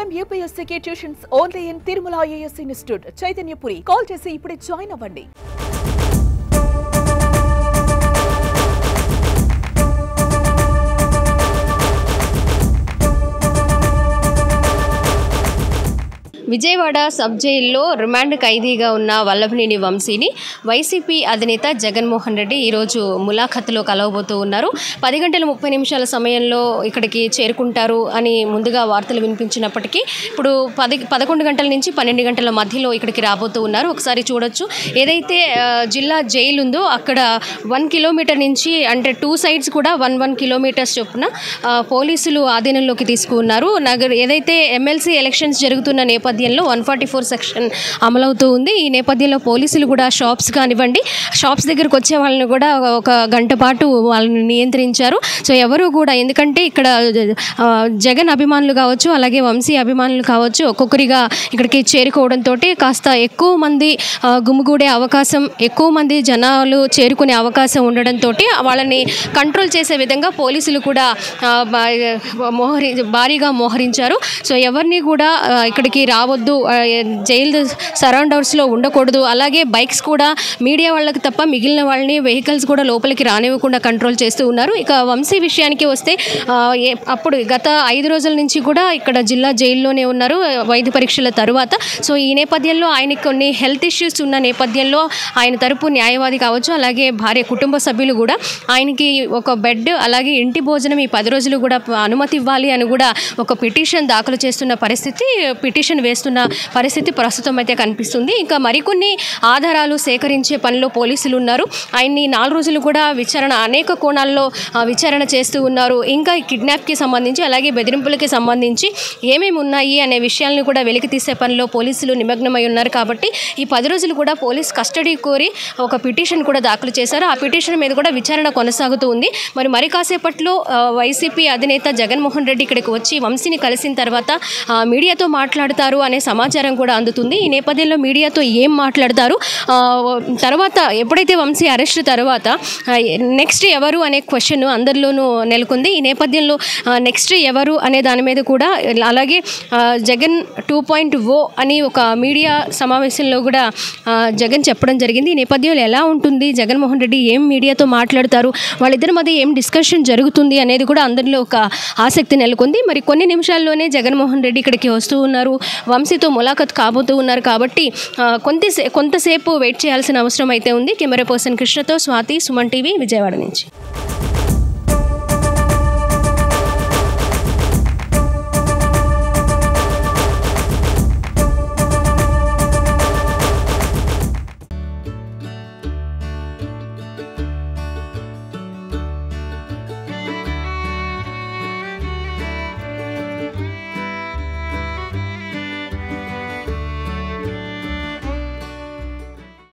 IIM UPSC tuitions only in Tirumala IAS Institute, Chaitanyapuri. Call chesi ipude join avvandi. Vijayawada sub జైల్లో remand ఖైదీగా ఉన్న వల్లభనేని వంశీని YCP అధినేత జగన్మోహన్ రెడ్డి ఈరోజు ములాఖత్లో కలవబోతూ ఉన్నారు. 10 గంటల 30 నిమిషాల సమయంలో ఇక్కడికి చేరుకుంటారు అని ముందుగా వార్తలు వినిపించినప్పటికీ ఇప్పుడు 11 గంటల నుంచి 12 గంటల మధ్యలో ఇక్కడికి రాబోతూ ఉన్నారు. ఒకసారి చూడొచ్చు, ఏదైతే జిల్లా జైలు ఉందో అక్కడ 1 కిలోమీటర్ నుంచి అంటే 2 సైడ్స్ కూడా 1 కిలోమీటర్స్ చొప్పున పోలీసులు ఆధీనంలోకి తీసుకున్నారు. ఏదైతే ఎమ్మెల్సీ ఎలక్షన్స్ జరుగుతున్న నేపథ్యంలో 144 సెక్షన్ అమలవుతూ ఉంది. ఈ నేపథ్యంలో పోలీసులు కూడా షాప్స్ కానివ్వండి, షాప్స్ దగ్గరకు వచ్చే వాళ్ళని కూడా ఒక గంట పాటు వాళ్ళని నియంత్రించారు. సో ఎవరు కూడా, ఎందుకంటే ఇక్కడ జగన్ అభిమానులు కావచ్చు, అలాగే వంశీ అభిమానులు కావచ్చు, ఒక్కొక్కరిగా ఇక్కడికి చేరుకోవడంతో కాస్త ఎక్కువ మంది గుమిగూడే అవకాశం, ఎక్కువ మంది జనాలు చేరుకునే అవకాశం ఉండడంతో వాళ్ళని కంట్రోల్ చేసే విధంగా పోలీసులు కూడా భారీగా మోహరించారు. సో ఎవరిని కూడా ఇక్కడికి రావద్దు, జైలు సరౌండర్స్లో ఉండకూడదు, అలాగే బైక్స్ కూడా మీడియా వాళ్ళకి తప్ప మిగిలిన వాళ్ళని వెహికల్స్ కూడా లోపలికి రానివ్వకుండా కంట్రోల్ చేస్తూ ఉన్నారు. ఇక వంశీ విషయానికి వస్తే అప్పుడు గత 5 రోజుల నుంచి కూడా ఇక్కడ జిల్లా జైల్లోనే ఉన్నారు వైద్య పరీక్షల తరువాత. సో ఈ నేపథ్యంలో ఆయనకి కొన్ని హెల్త్ ఇష్యూస్ ఉన్న నేపథ్యంలో ఆయన తరపు న్యాయవాది కావచ్చు, అలాగే భార్య కుటుంబ సభ్యులు కూడా ఆయనకి ఒక బెడ్ అలాగే ఇంటి భోజనం ఈ 10 రోజులు కూడా అనుమతి ఇవ్వాలి అని కూడా ఒక పిటిషన్ దాఖలు చేస్తున్న పరిస్థితి, పిటిషన్ వేస్తున్న పరిస్థితి ప్రస్తుతం అయితే కనిపిస్తుంది. ఇంకా మరికొన్ని ఆధారాలు సేకరించే పనిలో పోలీసులు ఉన్నారు. ఆయన్ని 4 రోజులు కూడా అనేక కోణాల్లో విచారణ చేస్తూ ఉన్నారు. ఇంకా కిడ్నాప్కి సంబంధించి అలాగే బెదిరింపులకి సంబంధించి ఏమేమి ఉన్నాయి అనే విషయాలను కూడా వెలికి తీసే పనిలో పోలీసులు నిమగ్నమై ఉన్నారు. కాబట్టి ఈ 10 రోజులు కూడా పోలీస్ కస్టడీ కోరి ఒక పిటిషన్ కూడా దాఖలు చేశారు. ఆ పిటిషన్ మీద కూడా విచారణ కొనసాగుతూ ఉంది. మరి కాసేపట్లో వైసీపీ అధినేత జగన్మోహన్ రెడ్డి ఇక్కడికి వచ్చి వంశీని కలిసిన తర్వాత మీడియాతో మాట్లాడతారు అనే సమాచారం కూడా అందుతుంది. ఈ నేపథ్యంలో మీడియాతో ఏం మాట్లాడతారు, తర్వాత ఎప్పుడైతే వంశీ అరెస్ట్ తర్వాత నెక్స్ట్ ఎవరు అనే క్వశ్చన్ అందరిలోనూ నెలకొంది. ఈ నేపథ్యంలో నెక్స్ట్ ఎవరు అనే దాని మీద కూడా, అలాగే జగన్ 2.0 అని ఒక మీడియా సమావేశంలో కూడా జగన్ చెప్పడం జరిగింది. ఈ నేపథ్యంలో ఎలా ఉంటుంది, జగన్మోహన్ రెడ్డి ఏం మీడియాతో మాట్లాడతారు, వాళ్ళిద్దరి మధ్య ఏం డిస్కషన్ జరుగుతుంది అనేది కూడా అందరిలో ఒక ఆసక్తి నెలకొంది. మరి కొన్ని నిమిషాల్లోనే జగన్మోహన్ రెడ్డి ఇక్కడికి వస్తూ ఉన్నారు, వంశీతో ములాఖత్ కాబోతూ ఉన్నారు. కాబట్టి కొంతసేపు వెయిట్ చేయాల్సిన అవసరం అయితే ఉంది. కెమెరా పర్సన్ కృష్ణతో స్వాతి, సుమన్ టీవీ, విజయవాడ నుంచి.